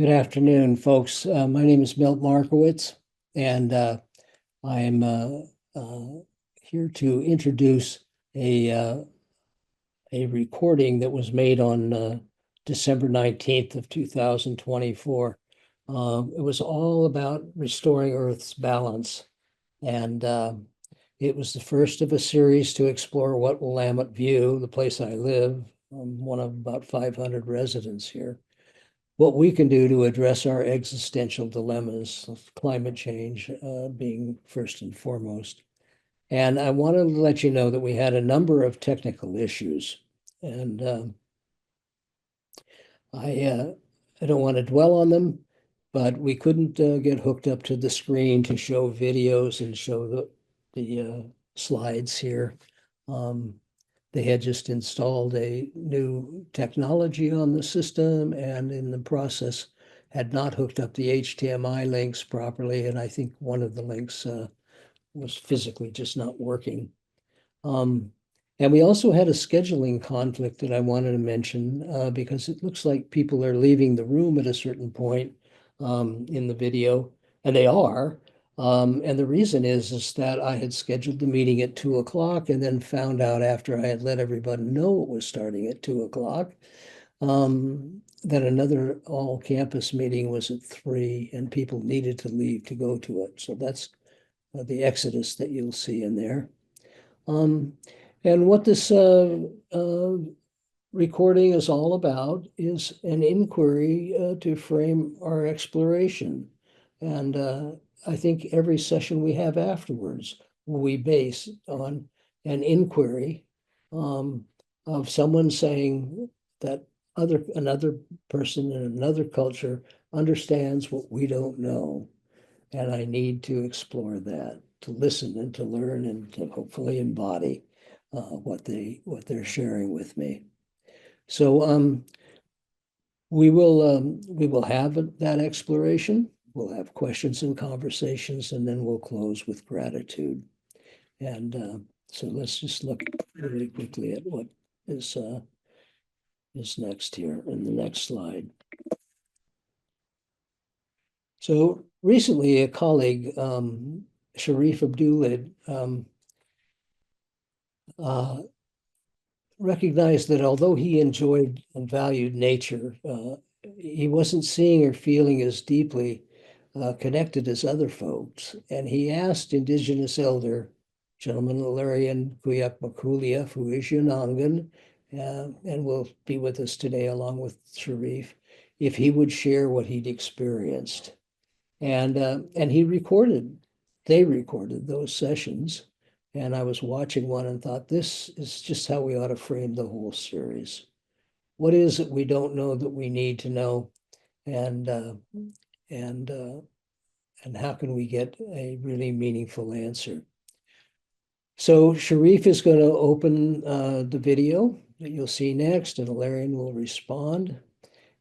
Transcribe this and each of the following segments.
Good afternoon, folks. My name is Milt Markewitz, and I am here to introduce a a recording that was made on December 19th of 2024. It was all about restoring Earth's balance, and it was the first of a series to explore what Willamette View, the place I live, I'm one of about 500 residents here, what we can do to address our existential dilemmas, climate change being first and foremost. And I wanted to let you know that we had a number of technical issues. And I don't want to dwell on them, but we couldn't get hooked up to the screen to show videos and show the slides here. They had just installed a new technology on the system and in the process had not hooked up the HDMI links properly. And I think one of the links was physically just not working. And we also had a scheduling conflict that I wanted to mention because it looks like people are leaving the room at a certain point in the video, and they are. And the reason is that I had scheduled the meeting at 2 o'clock and then found out after I had let everybody know it was starting at 2 o'clock that another all-campus meeting was at 3 and people needed to leave to go to it. So that's the exodus that you'll see in there. And what this recording is all about is an inquiry to frame our exploration. And I think every session we have afterwards will be based on an inquiry of someone saying that another person in another culture understands what we don't know. And I need to explore that, to listen and to learn and to hopefully embody what they're sharing with me. So we will have that exploration. We'll have questions and conversations, and then we'll close with gratitude. And so let's just look really quickly at what is next here in the next slide. So recently, a colleague, Shariff Abdullah, recognized that although he enjoyed and valued nature, he wasn't seeing or feeling as deeply connected as other folks. And he asked Indigenous elder, gentleman Ilarion Merculieff, who is Yunangan, and will be with us today along with Shariff, if he would share what he'd experienced. And they recorded those sessions. And I was watching one and thought, this is just how we ought to frame the whole series. What is it we don't know that we need to know? And how can we get a really meaningful answer? So Shariff is going to open the video that you'll see next, and Ilarion will respond.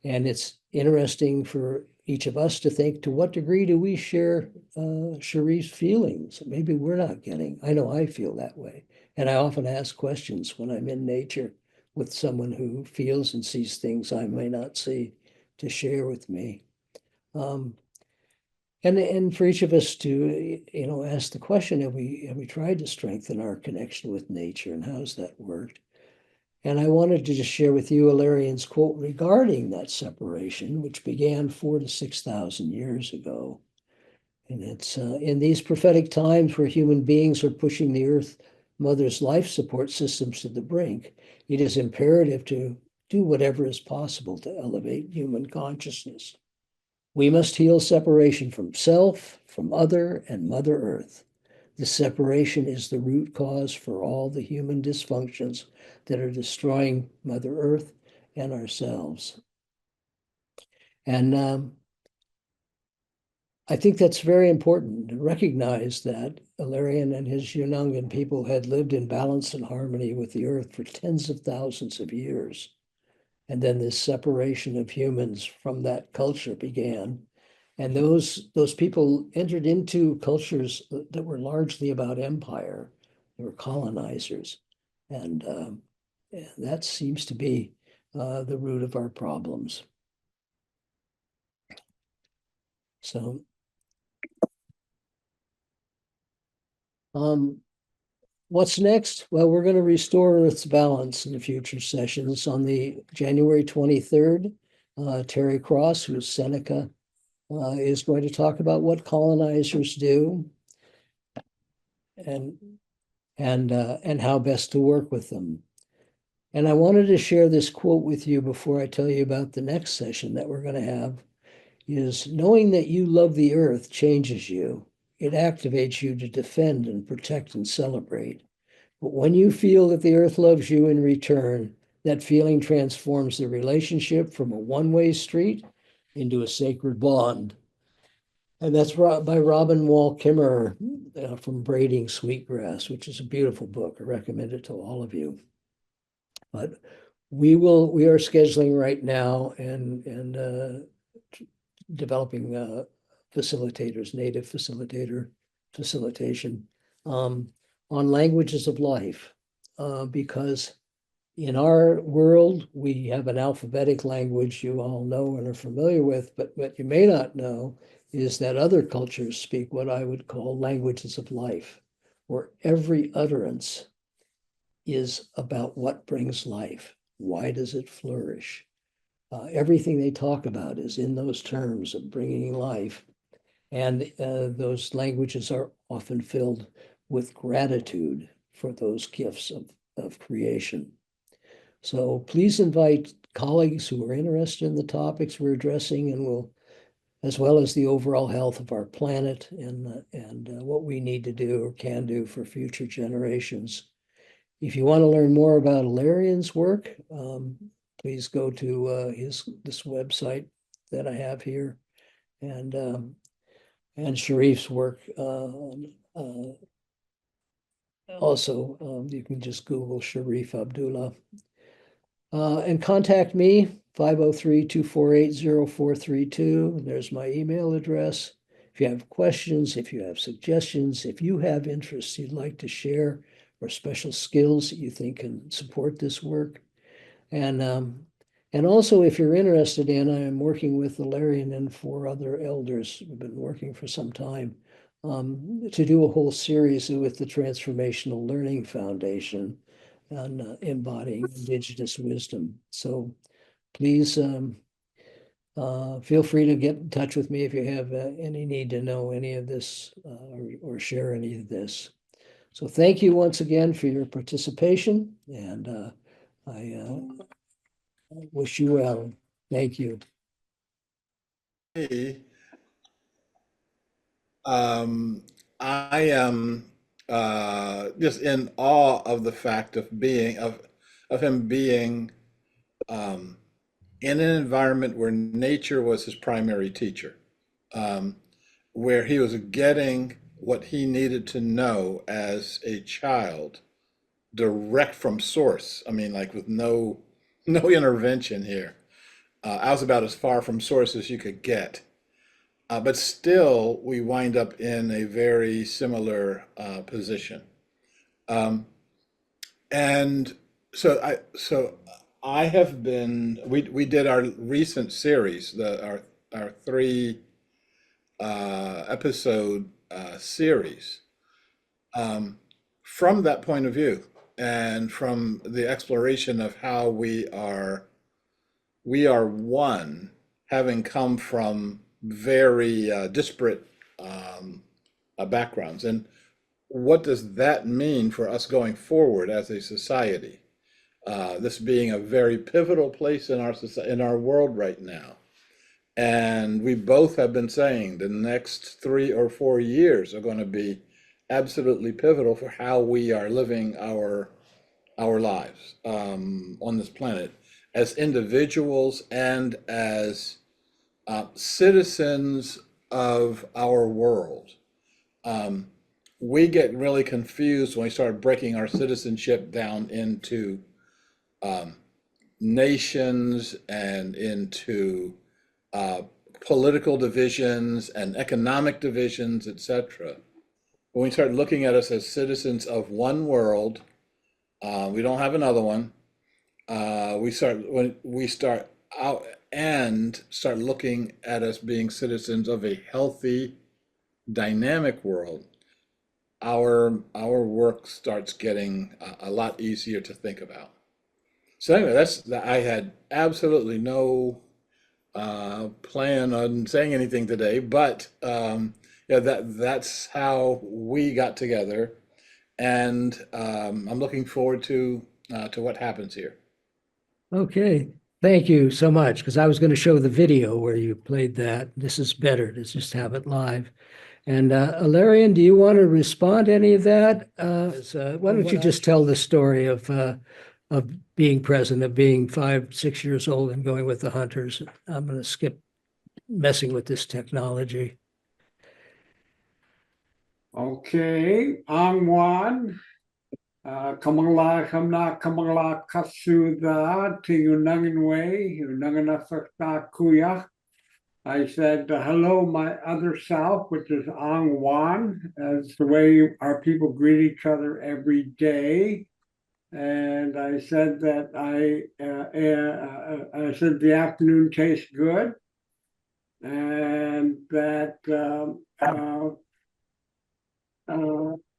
And it's interesting for each of us to think, to what degree do we share Shariff's feelings? Maybe we're not getting. I know I feel that way. And I often ask questions when I'm in nature with someone who feels and sees things I may not see to share with me. And for each of us to, ask the question, have we tried to strengthen our connection with nature, and how's that worked? And I wanted to just share with you Ilarion's quote regarding that separation, which began 4,000 to 6,000 years ago. And it's in these prophetic times where human beings are pushing the Earth Mother's life support systems to the brink, it is imperative to do whatever is possible to elevate human consciousness. We must heal separation from self, from other, and Mother Earth. This separation is the root cause for all the human dysfunctions that are destroying Mother Earth and ourselves. And I think that's very important to recognize that Ilarion and his Yunangan people had lived in balance and harmony with the earth for tens of thousands of years. And then this separation of humans from that culture began. And those people entered into cultures that were largely about empire. They were colonizers. And that seems to be the root of our problems. So, what's next? Well, we're going to restore Earth's balance in the future sessions. On the January 23rd, Terry Cross, who's Seneca, is going to talk about what colonizers do and and how best to work with them. And I wanted to share this quote with you before I tell you about the next session that we're going to have, is knowing that you love the earth changes you. It activates you to defend and protect and celebrate. But when you feel that the earth loves you in return, that feeling transforms the relationship from a one-way street into a sacred bond. And that's by Robin Wall Kimmerer from Braiding Sweetgrass, which is a beautiful book. I recommend it to all of you. But we are scheduling right now and developing facilitators, native facilitation on languages of life, because in our world, we have an alphabetic language you all know and are familiar with, but what you may not know is that other cultures speak what I would call languages of life, where every utterance is about what brings life. Why does it flourish? Everything they talk about is in those terms of bringing life. And those languages are often filled with gratitude for those gifts of creation. So please invite colleagues who are interested in the topics we're addressing, and will, as well as the overall health of our planet and what we need to do or can do for future generations. If you want to learn more about Ilarion's work, please go to this website that I have here, and Shariff's work. Also, you can just Google Shariff Abdullah. And contact me, 503-248-0432. There's my email address. If you have questions, if you have suggestions, if you have interests you'd like to share, or special skills that you think can support this work. And also, if you're interested in, I am working with Ilarion and 4 other elders, we've been working for some time, to do a whole series with the Transformational Learning Foundation on embodying Indigenous wisdom. So please feel free to get in touch with me if you have any need to know any of this or share any of this. So thank you once again for your participation, and I wish you well. Thank you. Hey, um, I am just in awe of the fact of him being um, in an environment where nature was his primary teacher, um, where he was getting what he needed to know as a child direct from source. I mean, like with no intervention here. I was about as far from source as you could get. But still, we wind up in a very similar position. Um, and so I have been. We did our recent series, our 3 episode series, um, from that point of view, and from the exploration of how we are one, having come from very disparate um, backgrounds. And what does that mean for us going forward as a society? This being a very pivotal place in in our world right now. And we both have been saying the next 3 or 4 years are going to be absolutely pivotal for how we are living our lives on this planet as individuals and as citizens of our world. Um, we get really confused when we start breaking our citizenship down into um, nations and into uh, political divisions and economic divisions, etc. When we start looking at us as citizens of one world, we don't have another one. We start when we start out and start looking at us being citizens of a healthy, dynamic world, our work starts getting a lot easier to think about. So anyway, I had absolutely no plan on saying anything today, but yeah, that's how we got together, and I'm looking forward to what happens here. Okay, thank you so much, because I was going to show the video where you played that. This is better to just have it live. And Ilarion, do you want to respond to any of that? Why don't you just tell the story of being present, of being 5, 6 years old and going with the hunters? I'm going to skip messing with this technology. Okay, ang Juan, kamangla kamna kamangla kasuda to Unanganway, Unanganafakta Kuya. I said, hello, my other self, which is Ang Juan, as the way our people greet each other every day. And I said that I said the afternoon tastes good, and that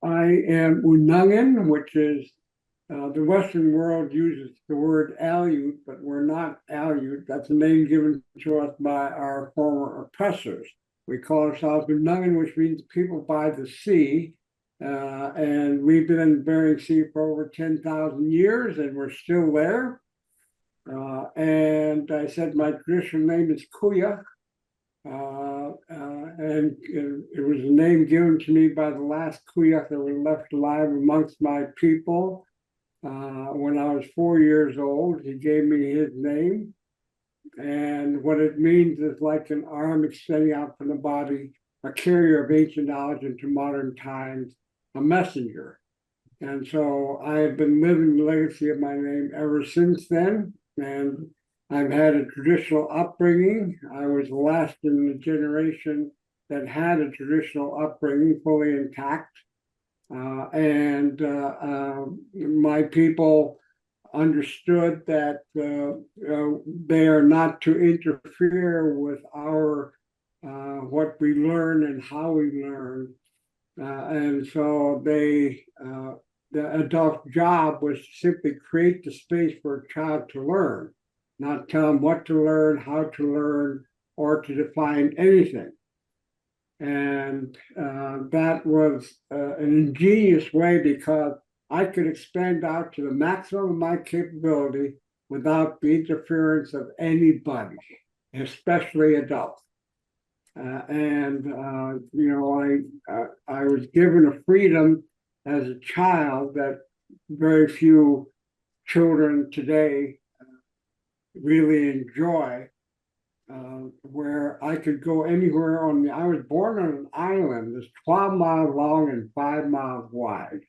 I am Unangan, which is the Western world uses the word Aleut, but we're not Aleut. That's a name given to us by our former oppressors. We call ourselves Unangan, which means people by the sea. And we've been in Bering Sea for over 10,000 years, and we're still there. And I said my traditional name is Kuya. And it was a name given to me by the last Kuyak that was left alive amongst my people. When I was 4 years old, he gave me his name. And what it means is like an arm extending out from the body, a carrier of ancient knowledge into modern times, a messenger. And so I have been living the legacy of my name ever since then. And I've had a traditional upbringing. I was the last in the generation that had a traditional upbringing fully intact. My people understood that they are not to interfere with our what we learn and how we learn. And so the adult job was to simply create the space for a child to learn, not tell them what to learn, how to learn, or to define anything. And that was an ingenious way because I could expand out to the maximum of my capability without the interference of anybody, especially adults. I was given a freedom as a child that very few children today really enjoy, where I could go anywhere I was born on an island that's 12 miles long and 5 miles wide.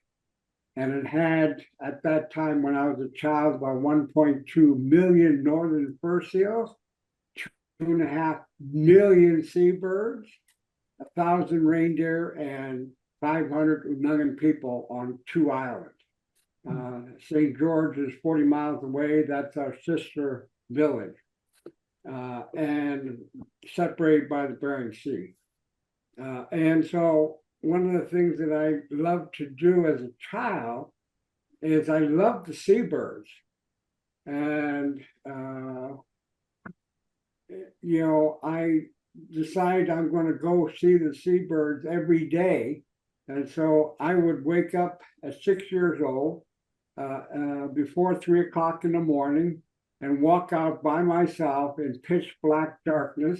And it had, at that time when I was a child, about 1.2 million northern fur seals, 2.5 million seabirds, 1,000 reindeer, and 500 Unangan people on 2 islands. St. George is 40 miles away. That's our sister village, and separated by the Bering Sea. And so one of the things that I loved to do as a child is I loved the seabirds. And I decided I'm going to go see the seabirds every day. And so I would wake up at 6 years old before 3 o'clock in the morning and walk out by myself in pitch black darkness.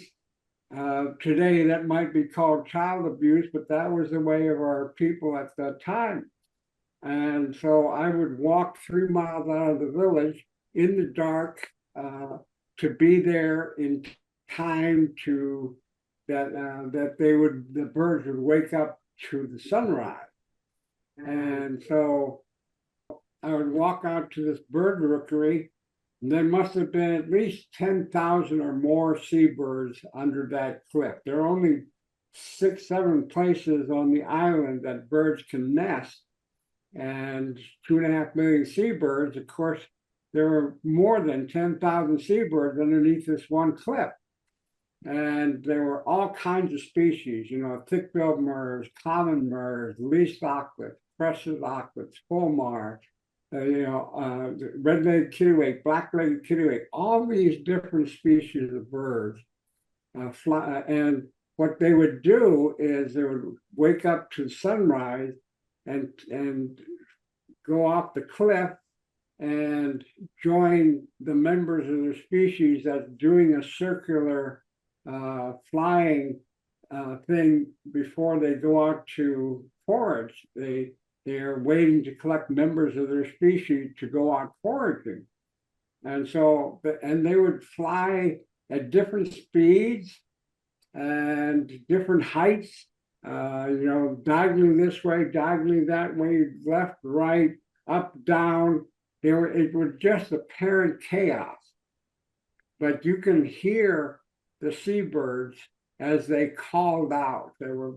Today, that might be called child abuse, but that was the way of our people at that time. And so I would walk 3 miles out of the village in the dark to be there in time to that the birds would wake up to the sunrise. And so I would walk out to this bird rookery. And there must have been at least 10,000 or more seabirds under that cliff. There are only 6, 7 places on the island that birds can nest, and 2.5 million seabirds. Of course, there were more than 10,000 seabirds underneath this one cliff. And there were all kinds of species, you know, thick-billed murres, common murres, least auklets, crested auklets, fulmar, red-legged kittiwake, black-legged kittiwake, all these different species of birds fly. And what they would do is they would wake up to sunrise and go off the cliff and join the members of their species that's doing a circular flying thing before they go out to forage. They're waiting to collect members of their species to go out foraging. And so, and they would fly at different speeds and different heights, diagonally this way, diagonally that way, left, right, up, down. It was just apparent chaos. But you can hear the seabirds as they called out. There were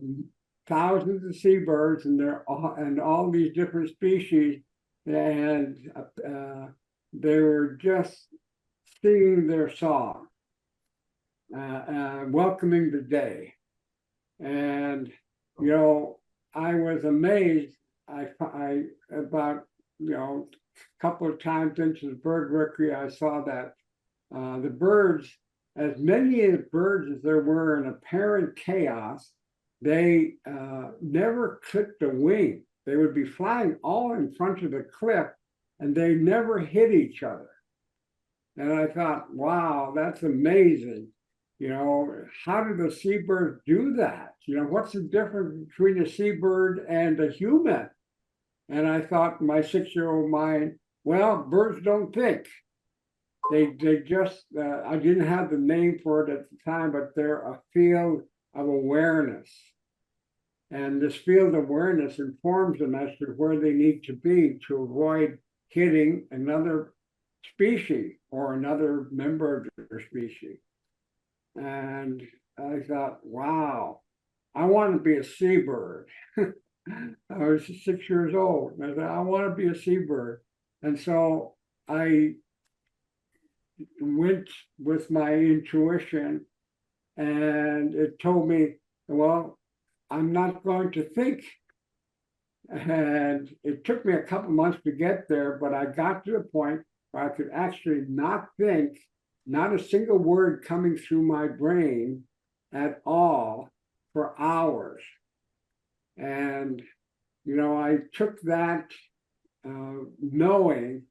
thousands of seabirds, and all these different species, and they were just singing their song, welcoming the day. And I was amazed. I about a couple of times into the bird rookery, I saw that the birds, as many of the birds as there were in apparent chaos, they never clipped a wing. They would be flying all in front of the cliff, and they never hit each other. And I thought, wow, that's amazing. How do the seabirds do that? What's the difference between a seabird and a human? And I thought in my 6-year-old mind, well, birds don't think. They just, I didn't have the name for it at the time, but they're a field of awareness. And this field of awareness informs them as to where they need to be to avoid hitting another species or another member of their species. And I thought, wow, I want to be a seabird. I was 6 years old, and I thought, I want to be a seabird. And so I went with my intuition, and it told me, well, I'm not going to think. And it took me a couple months to get there, but I got to the point where I could actually not think, not a single word coming through my brain at all for hours. And, I took that knowing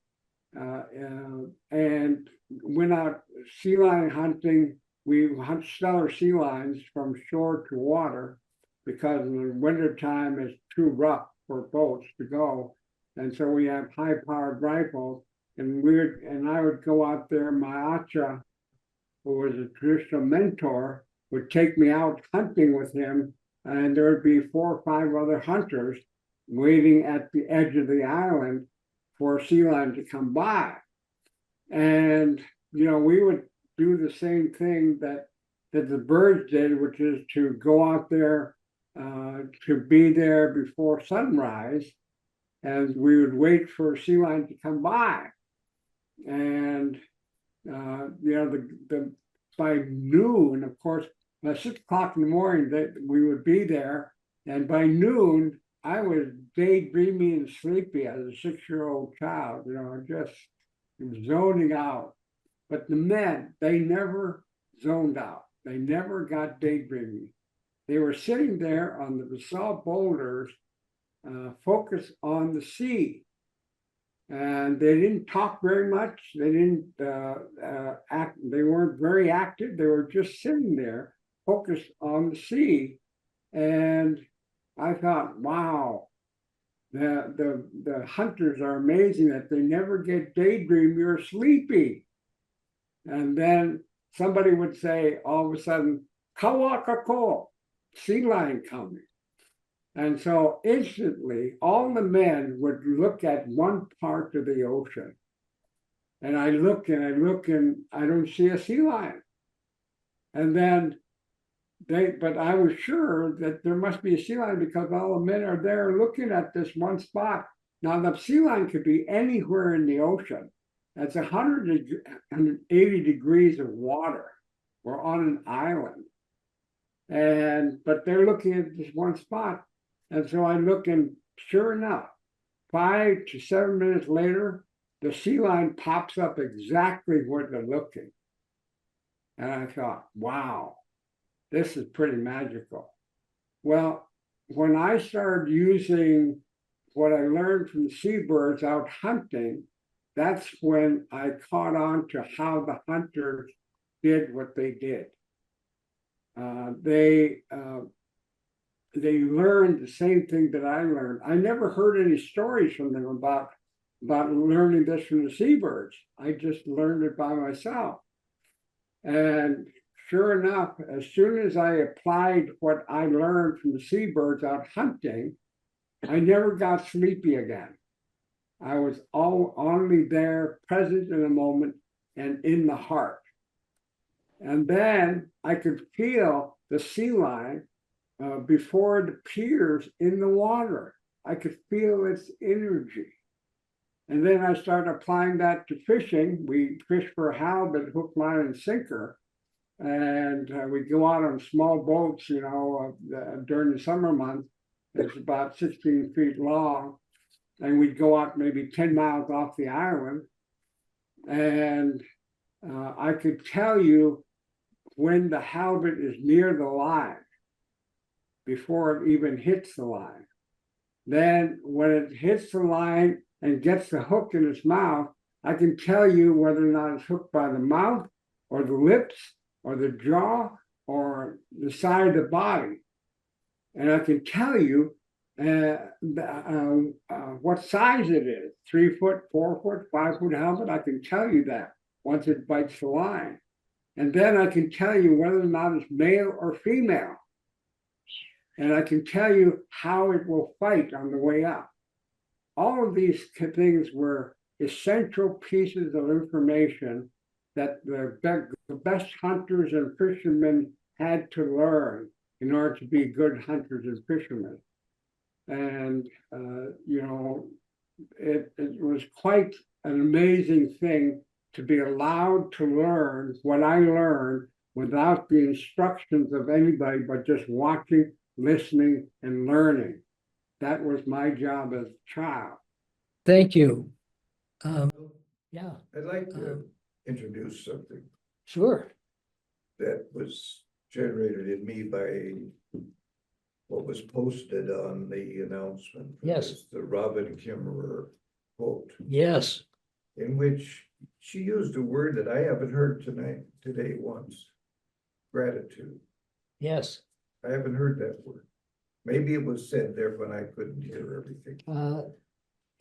and went out sea lion hunting. We hunt stellar sea lions from shore to water because in the wintertime it's too rough for boats to go. And so we have high-powered rifles. And I would go out there. My acha, who was a traditional mentor, would take me out hunting with him, and there would be 4 or 5 other hunters waiting at the edge of the island for a sea lion to come by. And we would do the same thing that the birds did, which is to go out there to be there before sunrise, and we would wait for a sea lion to come by. And by noon, of course, by 6 o'clock in the morning, that we would be there, and by noon, I was daydreaming and sleepy as a 6-year-old child. Just zoning out. But the men, they never zoned out. They never got daydreaming. They were sitting there on the basalt boulders, focused on the sea. And they didn't talk very much. They didn't act. They weren't very active. They were just sitting there, focused on the sea. And I thought, wow, the hunters are amazing that they never get daydream. You're sleepy. And then somebody would say, all of a sudden, kawakako, sea lion coming. And so instantly, all the men would look at one part of the ocean. And I look and I don't see a sea lion. And then but I was sure that there must be a sea lion because all the men are there looking at this one spot. Now, the sea lion could be anywhere in the ocean. That's 180 degrees of water. We're on an island. But they're looking at this one spot. And so I look, and sure enough, 5 to 7 minutes later, the sea line pops up exactly where they're looking. And I thought, wow, this is pretty magical. Well, when I started using what I learned from seabirds out hunting, that's when I caught on to how the hunters did what they did. They learned the same thing that I learned. I never heard any stories from them about learning this from the seabirds. I just learned it by myself. And sure enough, as soon as I applied what I learned from the seabirds out hunting, I never got sleepy again. I was only there, present in the moment and in the heart. And then I could feel the sea lion before it appears in the water. I could feel its energy. And then I started applying that to fishing. We fish for halibut, hook, line, and sinker. And we go out on small boats, during the summer months. It's about 16 feet long. And we'd go out maybe 10 miles off the island. And I could tell you when the halibut is near the line before it even hits the line. Then when it hits the line and gets the hook in its mouth, I can tell you whether or not it's hooked by the mouth or the lips or the jaw or the side of the body. And I can tell you what size it is, 3 foot, 4 foot, 5 foot halibut. I can tell you that once it bites the line. And then I can tell you whether or not it's male or female. And I can tell you how it will fight on the way up. All of these things were essential pieces of information that the best hunters and fishermen had to learn in order to be good hunters and fishermen. And, it was quite an amazing thing to be allowed to learn what I learned without the instructions of anybody, but just watching, listening, and learning. That was my job as a child. Thank you. Yeah, I'd like to introduce something sure. that was generated in me by what was posted on the announcement. Yes. The Robin Kimmerer quote, Yes. in which she used a word that I haven't heard today once. Gratitude. Yes. I haven't heard that word. Maybe it was said there when I couldn't hear everything.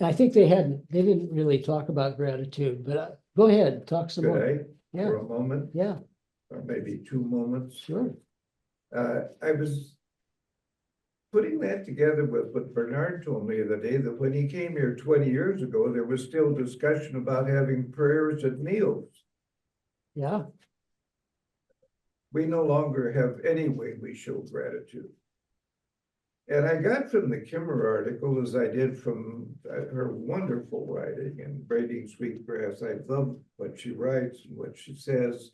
I think they didn't really talk about gratitude, but go ahead, talk some more. Could I, Yeah, for a moment, yeah, or maybe 2 moments? sure. I was putting that together with what Bernard told me the other day, that when he came here 20 years ago, there was still discussion about having prayers at meals. Yeah, We no longer have any way we show gratitude. And I got from the Kimmer article, as I did from her wonderful writing and Braiding Sweetgrass. I love what she writes and what she says.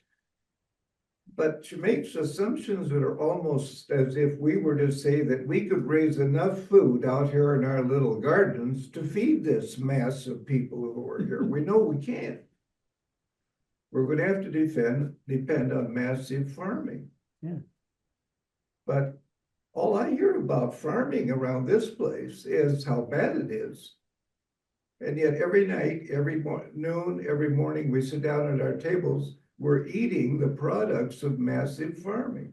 But she makes assumptions that are almost as if we were to say that we could raise enough food out here in our little gardens to feed this mass of people who are here. We know we can't. We're going to have to depend on massive farming. Yeah. But all I hear about farming around this place is how bad it is. And yet every night, every noon, every morning, we sit down at our tables, we're eating the products of massive farming.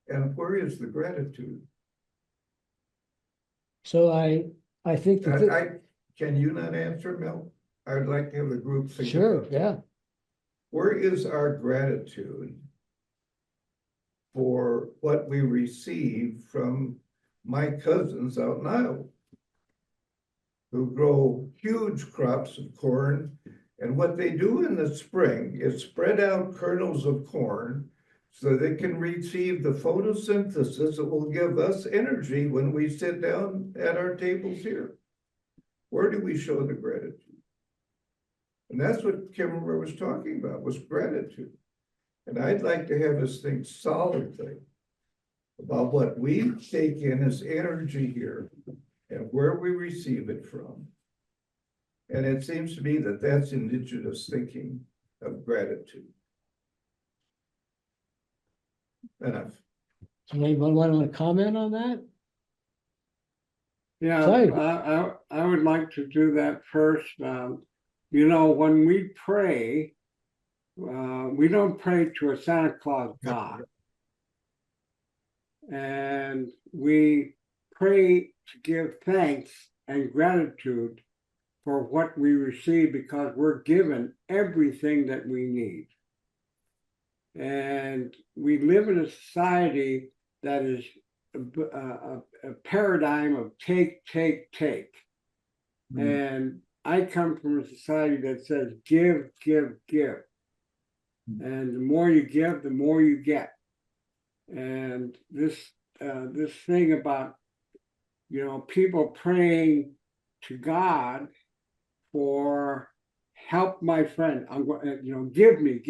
And where is the gratitude? so I think that, Can you not answer, Milt? I would like to have the group think sure, about yeah, where is our gratitude for what we receive from my cousins out in Iowa, who grow huge crops of corn. And what they do in the spring is spread out kernels of corn so they can receive the photosynthesis that will give us energy when we sit down at our tables here. Where do we show the gratitude? And that's what Kimmerer was talking about, was gratitude. And I'd like to have us think solidly about what we take in as energy here and where we receive it from. And it seems to me that that's indigenous thinking of gratitude. Enough. Does anyone want to comment on that? Yeah, Sorry. I would like to do that first. You know, when we pray, we don't pray to a Santa Claus God. And we pray to give thanks and gratitude for what we receive because we're given everything that we need. And we live in a society that is a paradigm of take, take, take. And I come from a society that says give, give, give. And the more you give, the more you get. And this thing about, you know, people praying to God for help my friend. I'm going, you know, give me,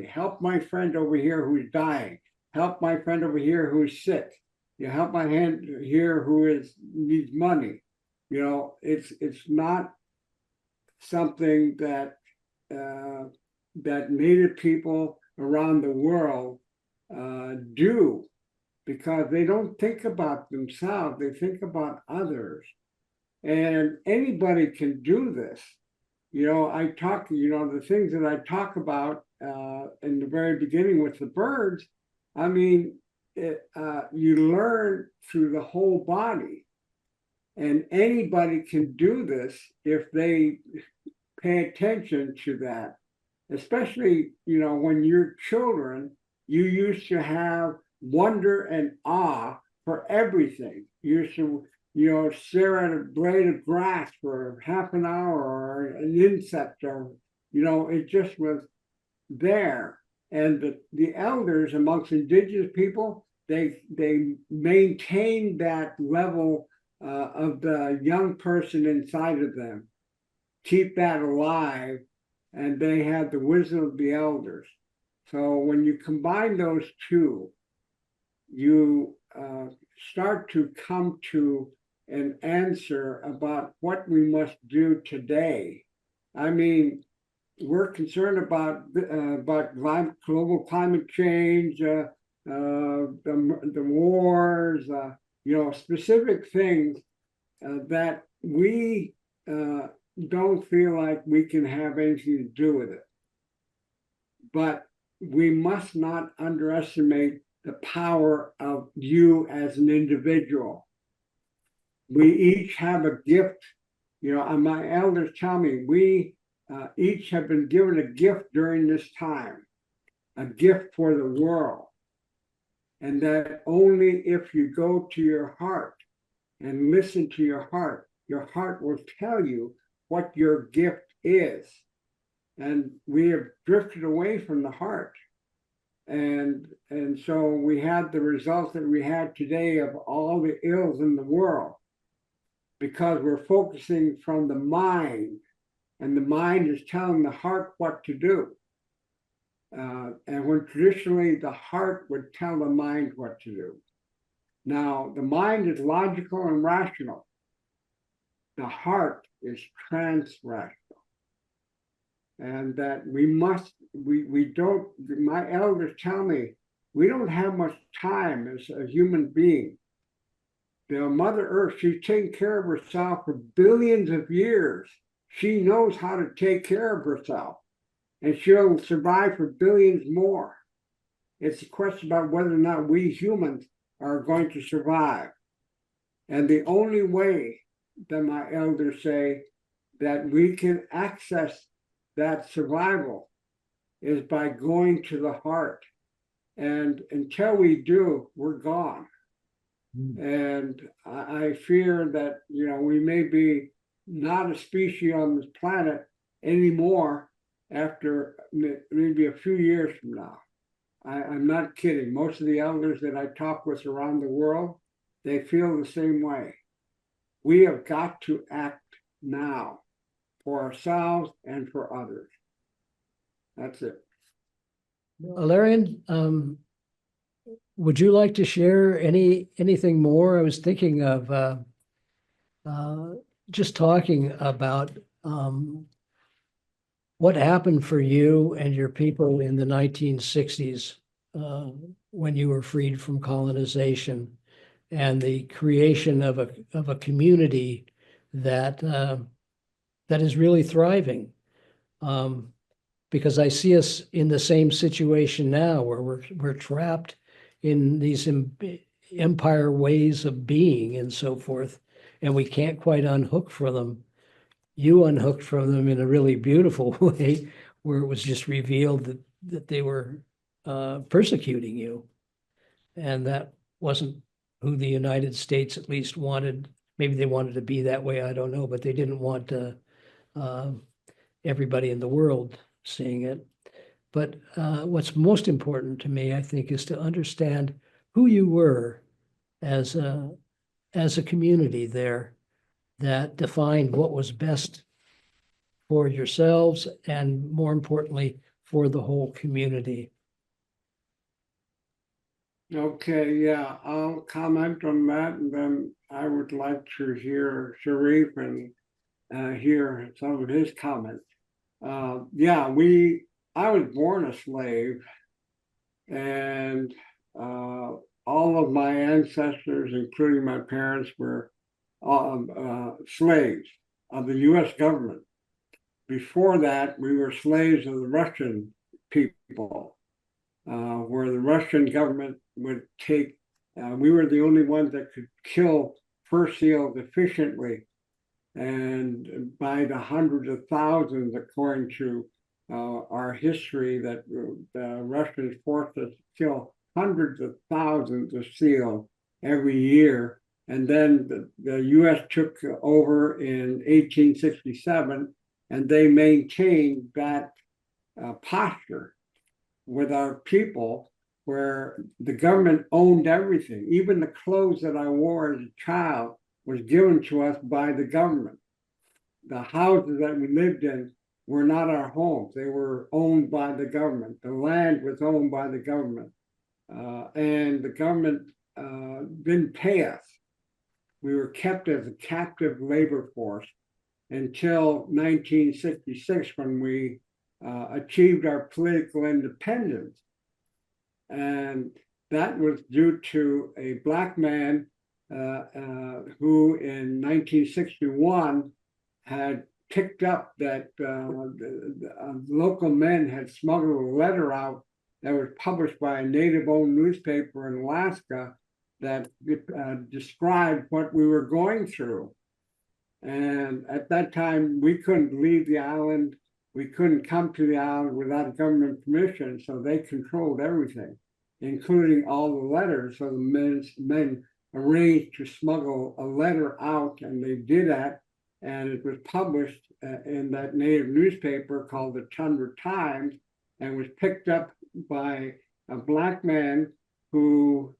help my friend over here who's dying, help my friend over here who's sick. You know, help my hand here who needs money. You know, it's not something that that Native people around the world do, because they don't think about themselves, they think about others. And anybody can do this. You know, the things that I talk about in the very beginning with the birds, I mean, you learn through the whole body. And anybody can do this if they pay attention to that. Especially, you know, when you're children, you used to have wonder and awe for everything. You used to, you know, stare at a blade of grass for half an hour or an insect, or, you know, it just was there. And the elders amongst indigenous people, they maintained that level of the young person inside of them, keep that alive, and they had the wisdom of the elders. So when you combine those two, you start to come to an answer about what we must do today. I mean, we're concerned about global climate change, the wars, you know, specific things that we don't feel like we can have anything to do with it. But we must not underestimate the power of you as an individual. We each have a gift, you know, and my elders tell me we each have been given a gift during this time, a gift for the world. And that only if you go to your heart and listen to your heart will tell you what your gift is. And we have drifted away from the heart. And so we had the results that we had today of all the ills in the world, because we're focusing from the mind, and the mind is telling the heart what to do. And when traditionally the heart would tell the mind what to do. Now, the mind is logical and rational. The heart is trans-rational. And that we don't, my elders tell me, we don't have much time as a human being. The Mother Earth, she's taken care of herself for billions of years. She knows how to take care of herself, and she'll survive for billions more. It's a question about whether or not we humans are going to survive. And the only way that my elders say that we can access that survival is by going to the heart. And until we do, we're gone. And I fear that, you know, we may be not a species on this planet anymore after maybe a few years from now. I'm not kidding. Most of the elders that I talk with around the world, they feel the same way. We have got to act now for ourselves and for others. That's it. Ilarion, would you like to share anything more? I was thinking of just talking about what happened for you and your people in the 1960s when you were freed from colonization and the creation of a community that that is really thriving. Because I see us in the same situation now where we're trapped in these empire ways of being and so forth, and we can't quite unhook from them. You unhooked from them in a really beautiful way, where it was just revealed that they were persecuting you, and that wasn't who the United States at least wanted. Maybe they wanted to be that way, I don't know, but they didn't want everybody in the world seeing it. But what's most important to me, I think, is to understand who you were as a community there that defined what was best for yourselves and, more importantly, for the whole community. Okay, yeah, I'll comment on that, and then I would like to hear Shariff and hear some of his comments. Yeah, I was born a slave, and all of my ancestors, including my parents, were slaves of the U.S. government. Before that, we were slaves of the Russian people, where the Russian government would take, we were the only ones that could kill fur seals efficiently, and by the hundreds of thousands, according to our history, that the Russians forced us to kill hundreds of thousands of seals every year. And then the U.S. took over in 1867, and they maintained that posture with our people, where the government owned everything. Even the clothes that I wore as a child was given to us by the government. The houses that we lived in were not our homes. They were owned by the government. The land was owned by the government. And the government didn't pay us. We were kept as a captive labor force until 1966, when we achieved our political independence. And that was due to a Black man who in 1961 had picked up that local men had smuggled a letter out that was published by a native-owned newspaper in Alaska that described what we were going through. And at that time, we couldn't leave the island. We couldn't come to the island without government permission, so they controlled everything, including all the letters. So the men arranged to smuggle a letter out, and they did that, and it was published in that native newspaper called the Tundra Times, and was picked up by a Black man who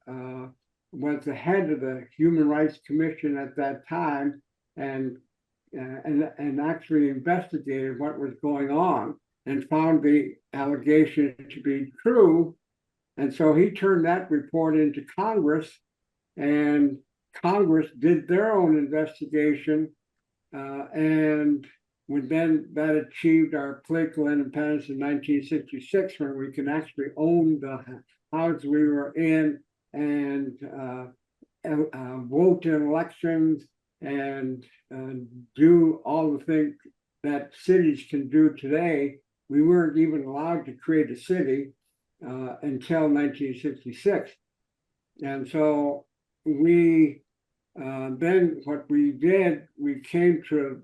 was the head of the Human Rights Commission at that time, and actually investigated what was going on and found the allegation to be true. And so he turned that report into Congress, and Congress did their own investigation, and then that achieved our political independence in 1966, when we can actually own the house we were in and vote in elections and do all the things that cities can do today. We weren't even allowed to create a city until 1966. And so we then what we did, we came to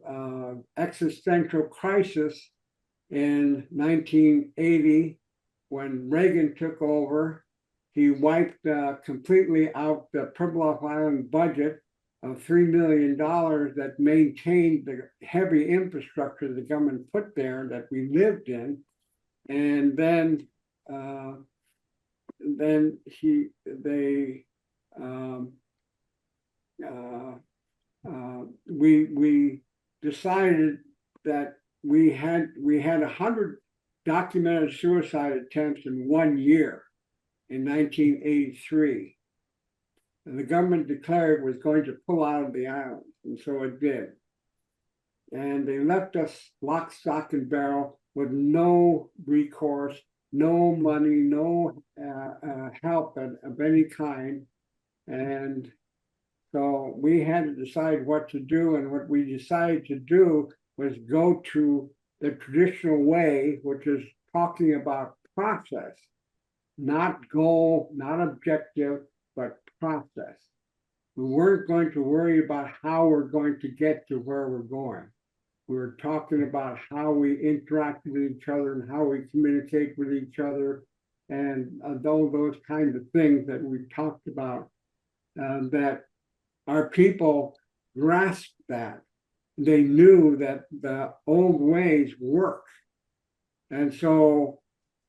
existential crisis in 1980 when Reagan took over. He wiped completely out the Pribilof Island budget of $3 million that maintained the heavy infrastructure the government put there that we lived in. And then we decided that we had 100 documented suicide attempts in 1 year in 1983. And the government declared it was going to pull out of the island, and so it did. And they left us lock, stock, and barrel with no recourse, no money, no help of any kind. And so we had to decide what to do. And what we decided to do was go to the traditional way, which is talking about process, not goal, not objective, but process. We weren't going to worry about how we're going to get to where we're going. We were talking about how we interact with each other and how we communicate with each other, and all those kinds of things that we talked about, that our people grasped that. They knew that the old ways work. And so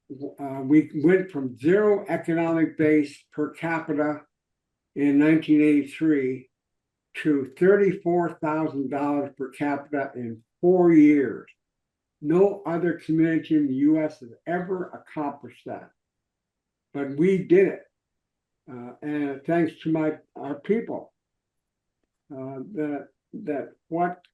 we went from 0 economic base per capita in 1983 to $34,000 per capita in 4 years. No other community in the US has ever accomplished that. But we did it. And thanks to our people, that what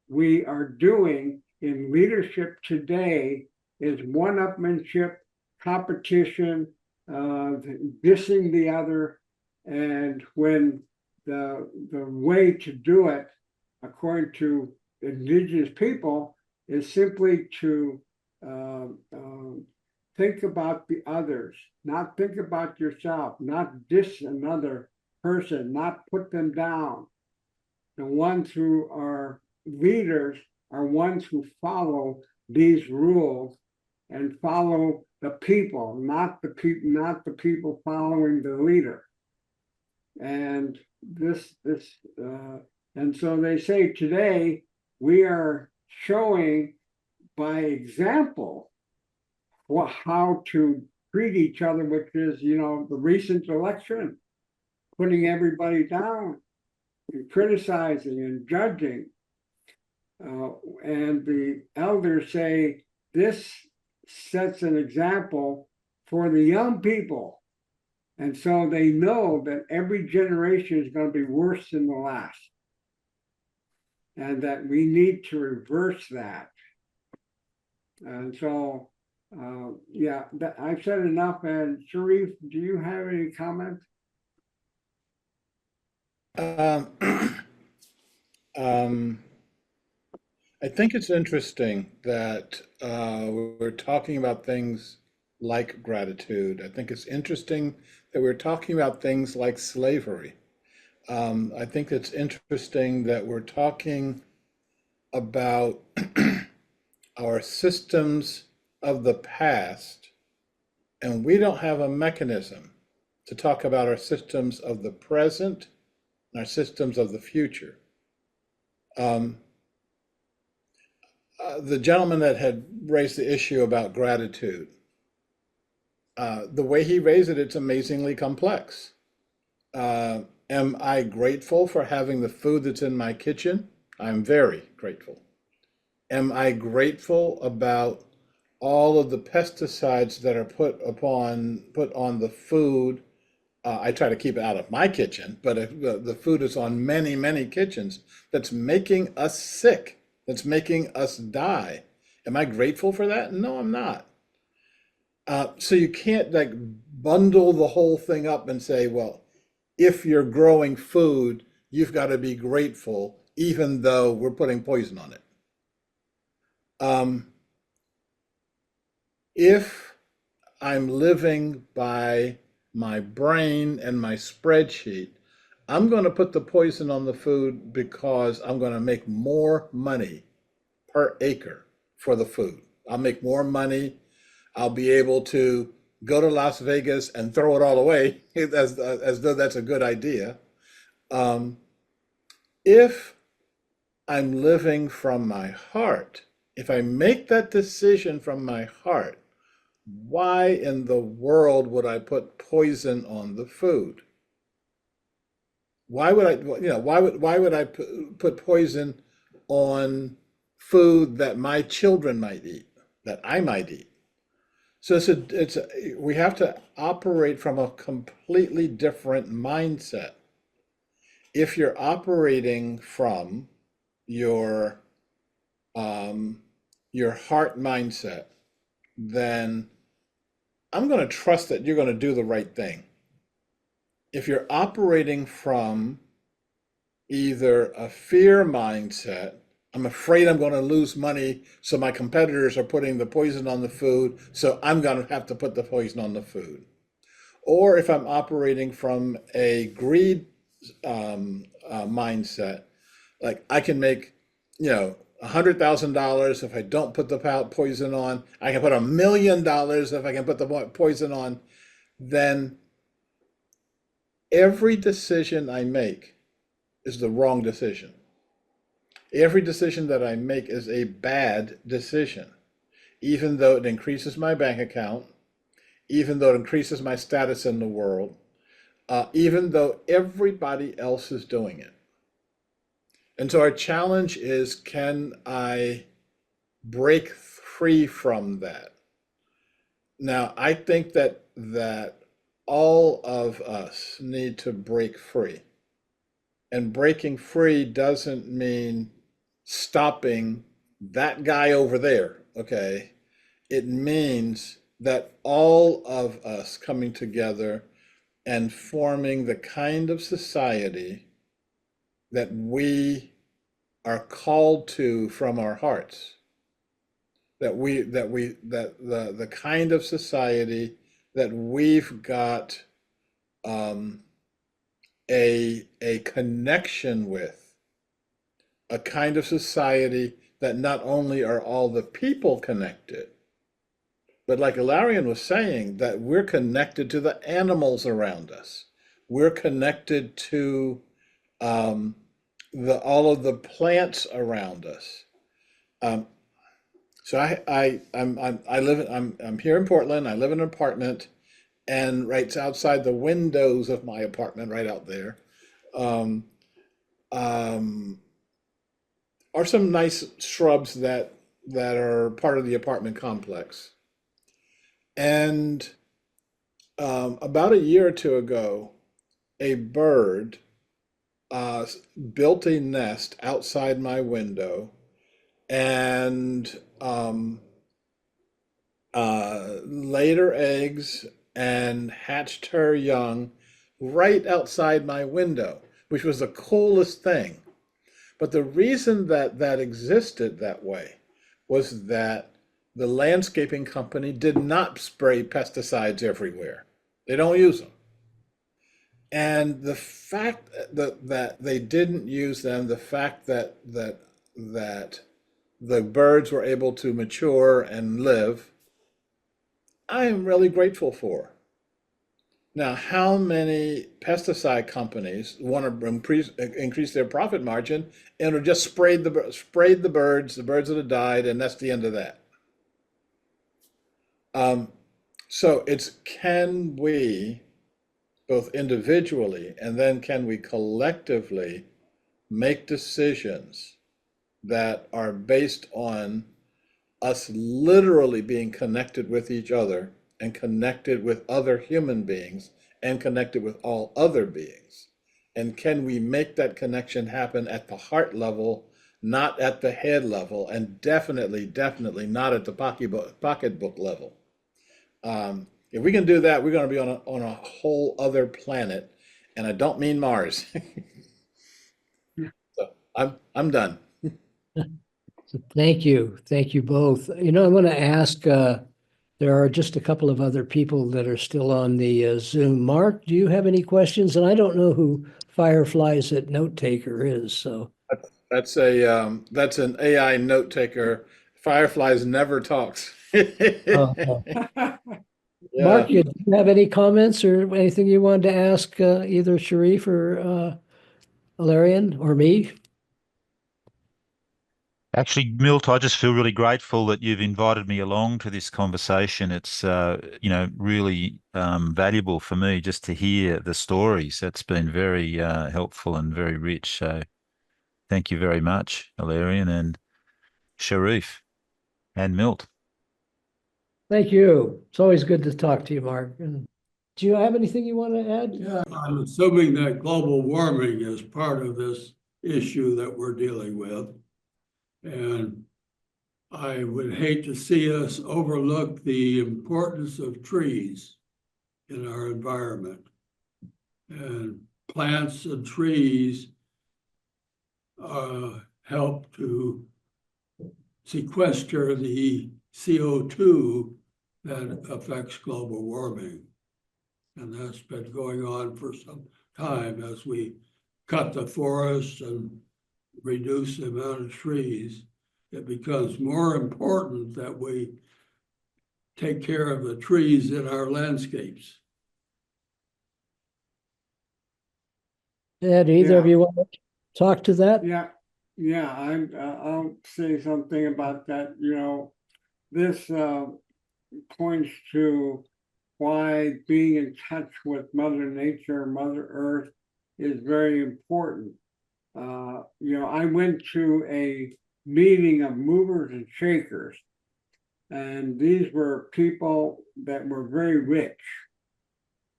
we are doing in leadership today is one-upmanship, competition, dissing the other. And when the way to do it, according to indigenous people, is simply to think about the others, not think about yourself, not diss another person, not put them down. The ones who are leaders are ones who follow these rules and follow the people, not the people following the leader. And and so they say today we are showing by example how to treat each other, which is, the recent election, putting everybody down and criticizing and judging. And the elders say this sets an example for the young people. And so they know that every generation is going to be worse than the last. And that we need to reverse that. And so, I've said enough. And Shariff, do you have any comments? I think it's interesting that we're talking about things like gratitude. I think it's interesting that we're talking about things like slavery. I think it's interesting that we're talking about our systems of the past, and we don't have a mechanism to talk about our systems of the present and our systems of the future. The gentleman that had raised the issue about gratitude, the way he raised it, it's amazingly complex. Am I grateful for having the food that's in my kitchen? I'm very grateful. Am I grateful about all of the pesticides that are put on the food? I try to keep it out of my kitchen, but if the food is on many, many kitchens, that's making us sick, that's making us die. Am I grateful for that? No, I'm not. So you can't bundle the whole thing up and say, well, if you're growing food, you've got to be grateful, even though we're putting poison on it. If I'm living by my brain and my spreadsheet, I'm going to put the poison on the food because I'm going to make more money per acre for the food. I'll make more money. I'll be able to go to Las Vegas and throw it all away as though that's a good idea. If I'm living from my heart, if I make that decision from my heart, why in the world would I put poison on the food? Why would I, why would I put poison on food that my children might eat, that I might eat. So we have to operate from a completely different mindset. If you're operating from your heart mindset, then I'm going to trust that you're going to do the right thing. If you're operating from either a fear mindset, I'm afraid I'm going to lose money, so my competitors are putting the poison on the food, so I'm going to have to put the poison on the food. Or if I'm operating from a greed mindset, like I can make, $100,000 if I don't put the poison on. I can put $1 million if I can put the poison on. Then every decision I make is the wrong decision. Every decision that I make is a bad decision, even though it increases my bank account, even though it increases my status in the world, even though everybody else is doing it. And so our challenge is, can I break free from that? Now, I think that all of us need to break free. And breaking free doesn't mean stopping that guy over there, okay? It means that all of us coming together and forming the kind of society that we are called to from our hearts. That the kind of society that we've got a connection with, a kind of society that not only are all the people connected, but like Ilarion was saying, that we're connected to the animals around us. We're connected to all of the plants around us. So I'm here in Portland. I live in an apartment, and right outside the windows of my apartment, right out there, are some nice shrubs that are part of the apartment complex. And about a year or two ago, a bird built a nest outside my window and laid her eggs and hatched her young right outside my window, which was the coolest thing. But the reason that existed that way was that the landscaping company did not spray pesticides everywhere. They don't use them. And the fact that they didn't use them, the fact that the birds were able to mature and live, I am really grateful for. Now, how many pesticide companies want to increase their profit margin and have just sprayed the birds that have died, and that's the end of that? So it's, can we, both individually and then can we collectively, make decisions that are based on us literally being connected with each other and connected with other human beings and connected with all other beings? And can we make that connection happen at the heart level, not at the head level, and definitely not at the pocketbook level? If we can do that, we're going to be on a whole other planet, and I don't mean Mars. So I'm done. Thank you. Thank you both. I'm going to ask, there are just a couple of other people that are still on the Zoom. Mark, do you have any questions? And I don't know who Fireflies at Note Taker is, so. That's an AI note taker. Fireflies never talks. Oh. Yeah. Mark, do you have any comments or anything you wanted to ask either Shariff or Ilarion or me? Actually, Milt, I just feel really grateful that you've invited me along to this conversation. It's, really valuable for me just to hear the stories. It's been very helpful and very rich. So thank you very much, Ilarion. And Shariff, and Milt. Thank you. It's always good to talk to you, Mark. And do you have anything you want to add? Yeah, I'm assuming that global warming is part of this issue that we're dealing with. And I would hate to see us overlook the importance of trees in our environment. And plants and trees help to sequester the CO2 that affects global warming. And that's been going on for some time as we cut the forests and reduce the amount of trees. It becomes more important that we take care of the trees in our landscapes. Ed, either of Yeah. you want to talk to that? Yeah, I'll say something about that. You know, this points to why being in touch with Mother Nature, Mother Earth is very important. You know, I went to a meeting of movers and shakers, and these were people that were very rich.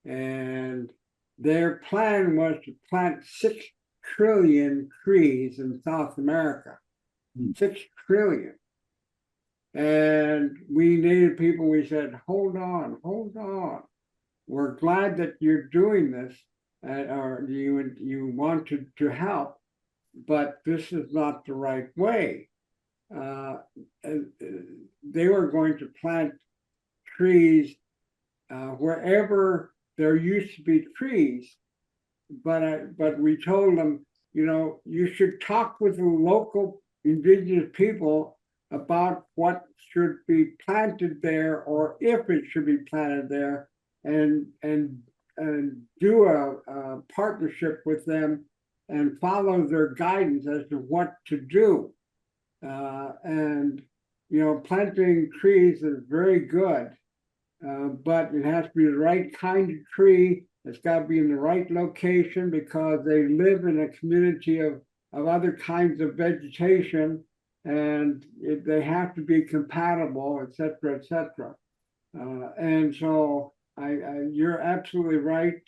And their plan was to plant 6 trillion trees in South America. 6 trillion. And we Native people, we said, hold on. We're glad that you're doing this, or you want to help, but this is not the right way. They were going to plant trees wherever there used to be trees, but we told them, you know, you should talk with the local indigenous people about what should be planted there, or if it should be planted there, and do a partnership with them and follow their guidance as to what to do. And you know, planting trees is very good, but it has to be the right kind of tree. It's got to be in the right location, because they live in a community of other kinds of vegetation, and they have to be compatible, et cetera, et cetera. And so you're absolutely right.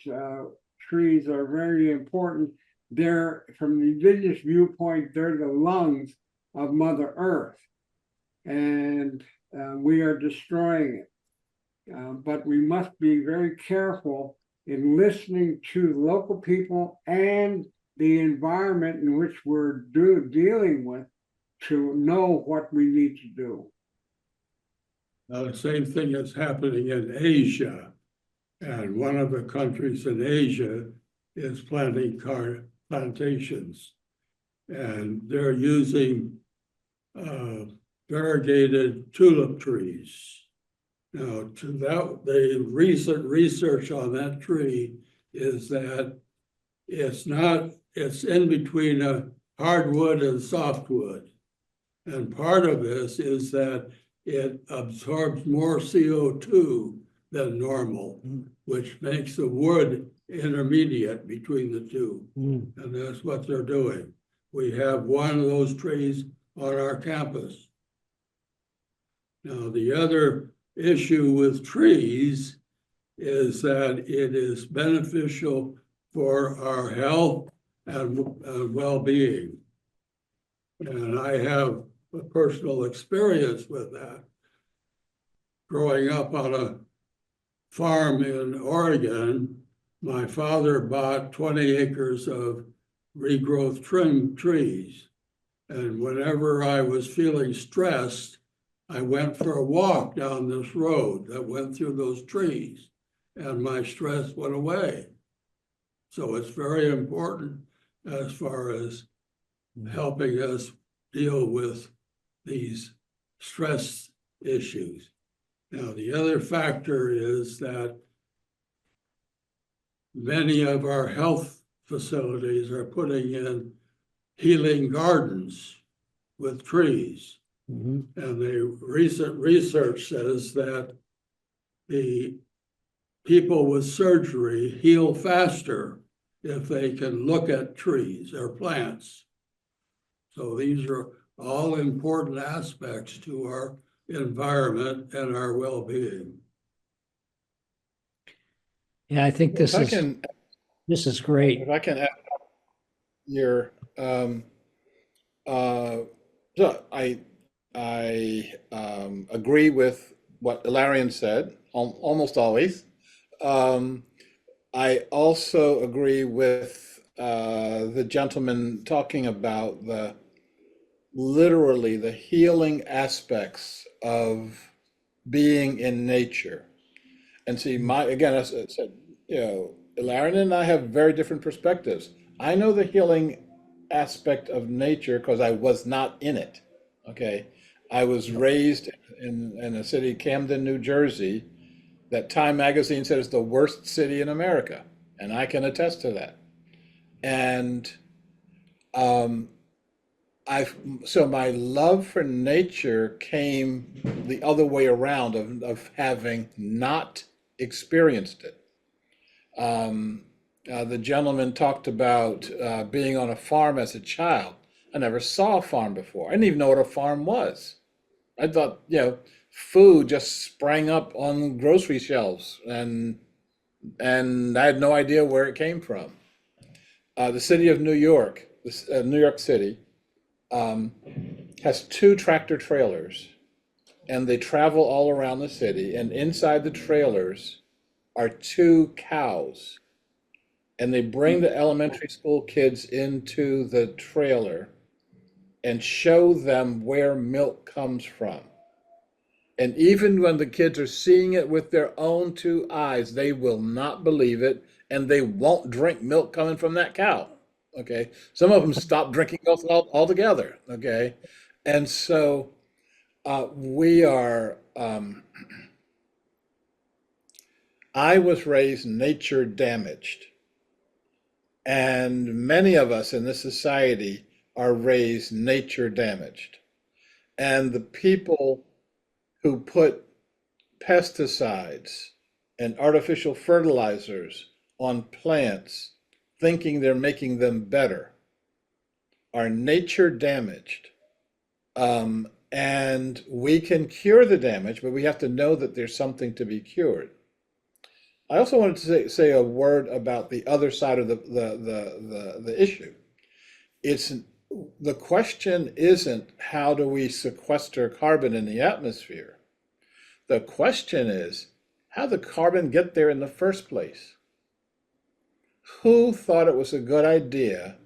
Trees are very important. They're, from the indigenous viewpoint, they're the lungs of Mother Earth, and we are destroying it. But we must be very careful in listening to local people and the environment in which we're dealing with, to know what we need to do. The same thing is happening in Asia. And one of the countries in Asia is planting plantations. And they're using variegated tulip trees. Now, the recent research on that tree is that it's in between a hardwood and softwood. And part of this is that it absorbs more CO2 than normal, which makes the wood intermediate between the two. And that's what they're doing. We have one of those trees on our campus. Now, the other issue with trees is that it is beneficial for our health and well-being. And I have a personal experience with that. Growing up on a farm in Oregon, my father bought 20 acres of regrowth trim trees. And whenever I was feeling stressed, I went for a walk down this road that went through those trees, and my stress went away. So it's very important as far as helping us deal with these stress issues. Now, the other factor is that many of our health facilities are putting in healing gardens with trees. And the recent research says that the people with surgery heal faster if they can look at trees or plants. So these are all important aspects to our environment and our well-being. Yeah, I think If I can, this is great. if I can add your, so I agree with what Ilarion said, almost always. I also agree with the gentleman talking about literally the healing aspects of being in nature. And see, again, as I said, Ilarion and I have very different perspectives. I know the healing aspect of nature because I was not in it. Okay. I was raised in a city, Camden, New Jersey, that Time magazine said is the worst city in America. And I can attest to that. And um, so my love for nature came the other way around of having not experienced it. The gentleman talked about being on a farm as a child. I never saw a farm before. I didn't even know what a farm was. I thought, food just sprang up on grocery shelves, and I had no idea where it came from. The city of New York, New York City, has 2 tractor trailers, and they travel all around the city. And inside the trailers are 2 cows, and they bring the elementary school kids into the trailer and show them where milk comes from. And even when the kids are seeing it with their own 2 eyes, they will not believe it, and they won't drink milk coming from that cow. Okay. Some of them stop drinking milk altogether. Okay. And so we are, I was raised nature damaged. And many of us in this society are raised nature damaged. And the people who put pesticides and artificial fertilizers on plants, thinking they're making them better, are nature damaged. And we can cure the damage, but we have to know that there's something to be cured. I also wanted to say a word about the other side of the issue. The question isn't how do we sequester carbon in the atmosphere? The question is, how did carbon get there in the first place? Who thought it was a good idea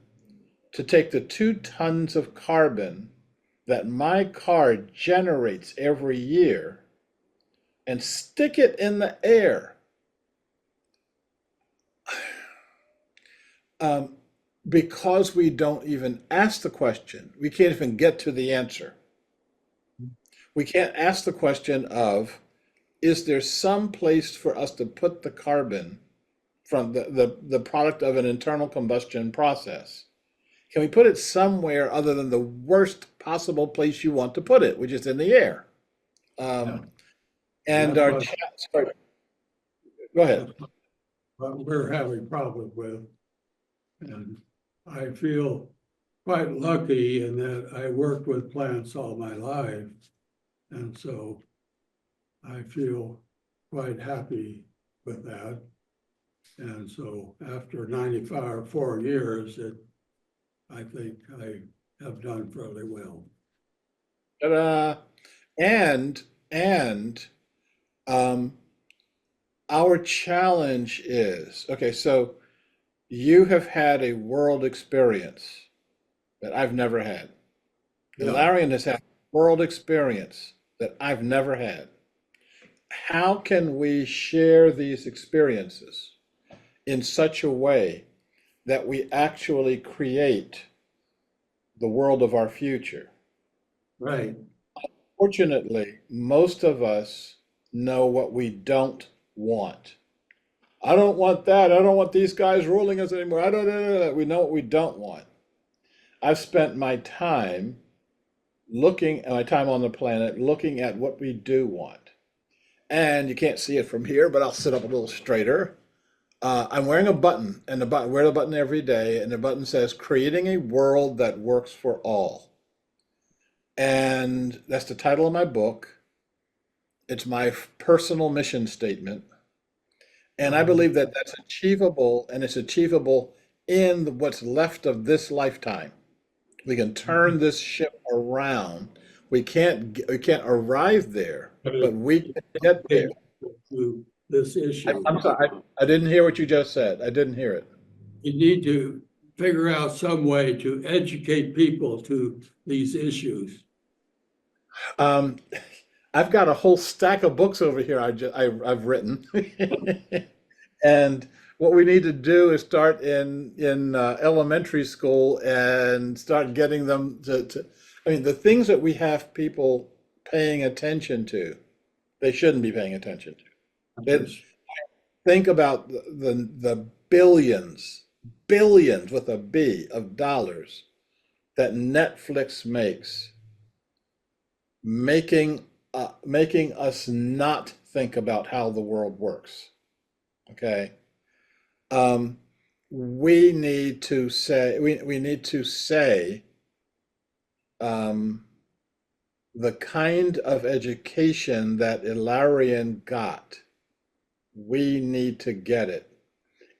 to take the 2 tons of carbon that my car generates every year and stick it in the air? Because we don't even ask the question, we can't even get to the answer. We can't ask the question of, is there some place for us to put the carbon from the product of an internal combustion process? Can we put it somewhere other than the worst possible place you want to put it, which is in the air? And our chat, sorry, go ahead. What we're having problems with. And I feel quite lucky in that I worked with plants all my life. And so I feel quite happy with that. And so after 94 years, I think I have done fairly well. And our challenge is, okay, so you have had a world experience that I've never had. Yeah. Ilarion has had world experience that I've never had. How can we share these experiences in such a way that we actually create the world of our future? Right. Fortunately, most of us know what we don't want. I don't want that. I don't want these guys ruling us anymore. I don't. We know what we don't want. I've spent my time on the planet looking at what we do want. And you can't see it from here, but I'll sit up a little straighter. I'm wearing a button, and I wear the button every day, and the button says, creating a world that works for all. And that's the title of my book. It's my personal mission statement. And I believe that that's achievable, and it's achievable in what's left of this lifetime. We can turn this ship around. We can't arrive there, but we can get there. To this issue. I'm sorry, I didn't hear what you just said. I didn't hear it. You need to figure out some way to educate people to these issues. Um, I've got a whole stack of books over here I've written. And what we need to do is start in elementary school and start getting them to I mean, the things that we have people paying attention to, they shouldn't be paying attention to. Think about the billions with a B of dollars that Netflix makes, making us not think about how the world works. Okay. We need to say the kind of education that Ilarion got, we need to get it.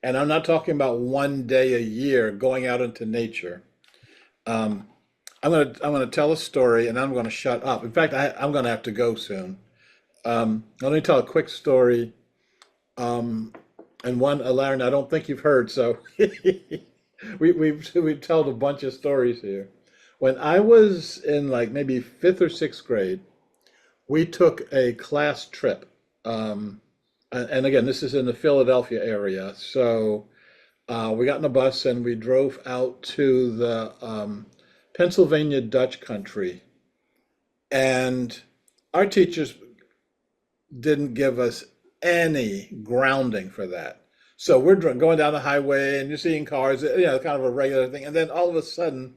And I'm not talking about one day a year going out into nature. I'm gonna tell a story, and I'm gonna shut up. In fact, I'm gonna have to go soon. Let me tell a quick story. And one, Ilarion, I don't think you've heard, so we've told a bunch of stories here. When I was in like maybe 5th or 6th grade, we took a class trip. And again, this is in the Philadelphia area. So we got in a bus and we drove out to the Pennsylvania Dutch country. And our teachers didn't give us any grounding for that. So we're going down the highway and you're seeing cars, kind of a regular thing. And then all of a sudden,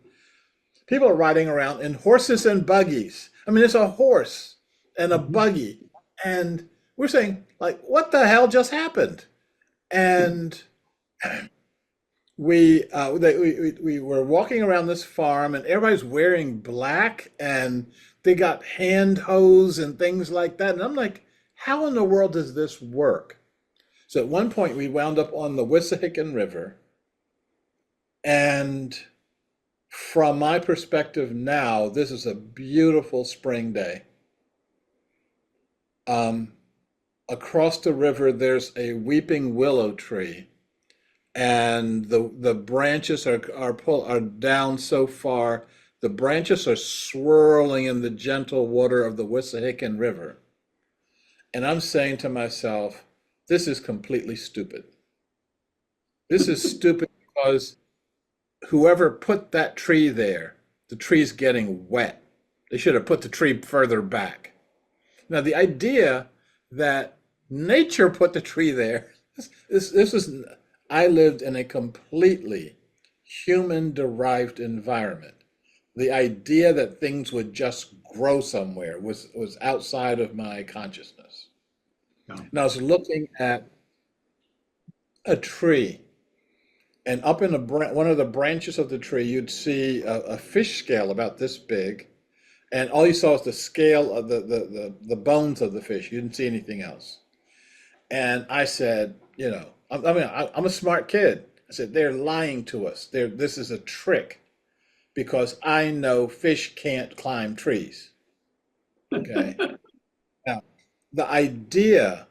people are riding around in horses and buggies. I mean, it's a horse and a buggy. And we're saying, like, what the hell just happened? And we were walking around this farm and everybody's wearing black and they got hand hose and things like that. And I'm like, how in the world does this work? So at one point we wound up on the Wissahickon River. And from my perspective now, this is a beautiful spring day. Across the river, there's a weeping willow tree, and the branches are down so far. The branches are swirling in the gentle water of the Wissahickon River. And I'm saying to myself, this is completely stupid. This is stupid because whoever put that tree there, the tree's getting wet. They should have put the tree further back. Now, the idea that nature put the tree there, I lived in a completely human-derived environment. The idea that things would just grow somewhere was outside of my consciousness. Yeah. And I was looking at a tree, and up in one of the branches of the tree, you'd see a fish scale about this big, and all you saw was the scale of the bones of the fish. You didn't see anything else. And I said, I'm a smart kid. I said, they're lying to us. This is a trick because I know fish can't climb trees. Okay. Now, the idea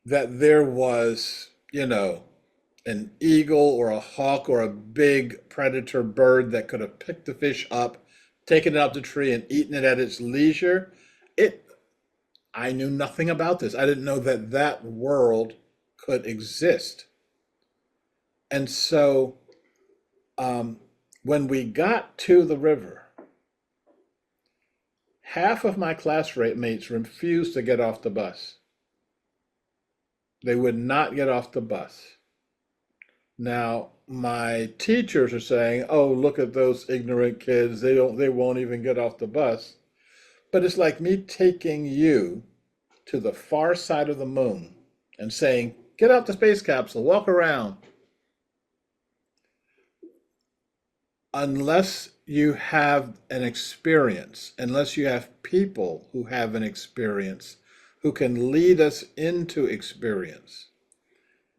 that there was, an eagle or a hawk or a big predator bird that could have picked the fish up, taken it out the tree and eaten it at its leisure, I knew nothing about this. I didn't know that world could exist. And so when we got to the river, half of my classmates refused to get off the bus. They would not get off the bus. Now, my teachers are saying, oh, look at those ignorant kids. They won't even get off the bus. But it's like me taking you to the far side of the moon and saying, get out the space capsule, walk around. unless you have an experience, unless you have people who have an experience, who can lead us into experience,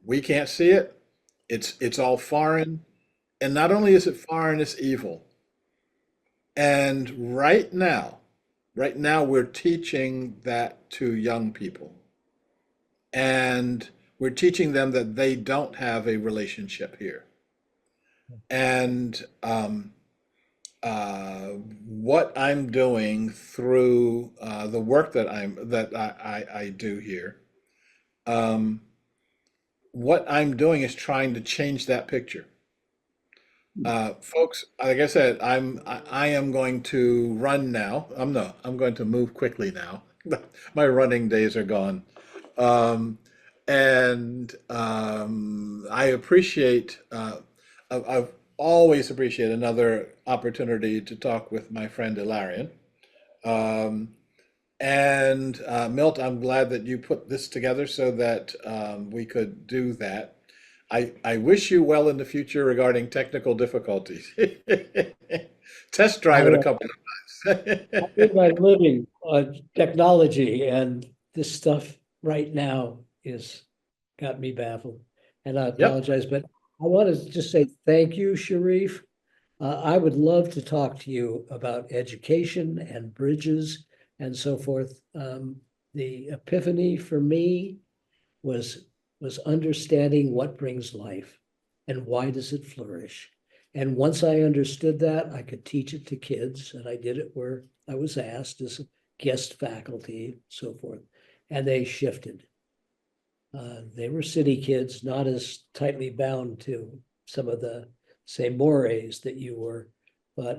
we can't see it. It's all foreign. And not only is it foreign, it's evil. And right now we're teaching that to young people. And we're teaching them that they don't have a relationship here. And what I'm doing through the work that I do here, what I'm doing is trying to change that picture. Folks, like I said, I am going to run now. I'm going to move quickly now. My running days are gone. Um, and I appreciate, I've always appreciate another opportunity to talk with my friend Ilarion. Um, and Milt, I'm glad that you put this together so that we could do that. I wish you well in the future regarding technical difficulties. Test drive it a couple of times. I make my living on technology, and this stuff right now is got me baffled. And I Yep. apologize, but I want to just say thank you, Shariff. I would love to talk to you about education and bridges and so forth. The epiphany for me was understanding what brings life and why does it flourish. And once I understood that, I could teach it to kids, and I did it where I was asked as guest faculty, so forth, and they shifted. They were city kids, not as tightly bound to some of the same mores that you were, but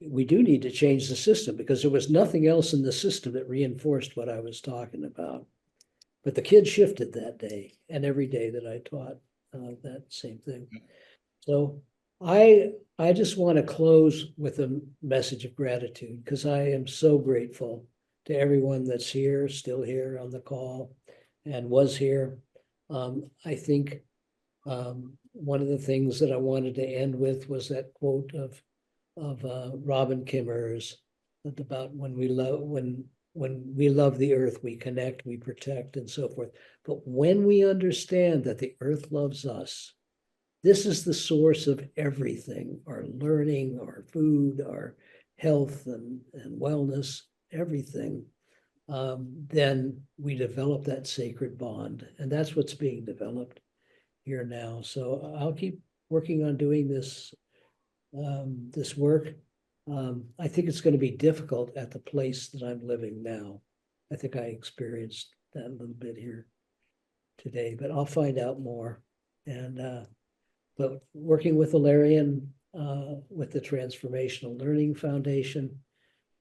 we do need to change the system because there was nothing else in the system that reinforced what I was talking about. But the kids shifted that day and every day that I taught that same thing. So I just want to close with a message of gratitude because I am so grateful to everyone that's here, still here on the call, and was here. I think one of the things that I wanted to end with was that quote of Robin Kimmer's about when we love the earth, we connect, we protect, and so forth. But when we understand that the earth loves us, this is the source of everything, our learning, our food, our health and wellness, everything, then we develop that sacred bond. And that's what's being developed here now. So I'll keep working on doing this, this work. I think it's going to be difficult at the place that I'm living now. I think I experienced that a little bit here today, but I'll find out more. And but working with Ilarion, with the Transformational Learning Foundation,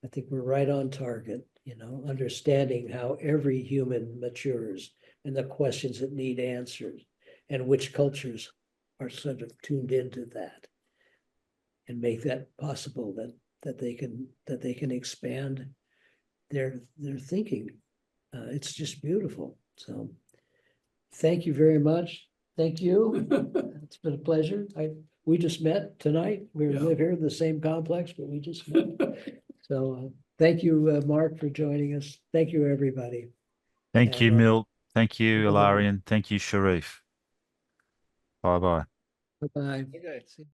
I think we're right on target, you know, understanding how every human matures and the questions that need answered and which cultures are sort of tuned into that and make that possible that they can expand their thinking. It's just beautiful. So thank you very much. Thank you. It's been a pleasure. We just met tonight. We live here in the same complex, but we just met. So thank you, Mark, for joining us. Thank you, everybody. Thank you, And, Milt. Thank you, bye-bye. Ilarion. Thank you, Shariff. Bye-bye. Bye-bye. Okay.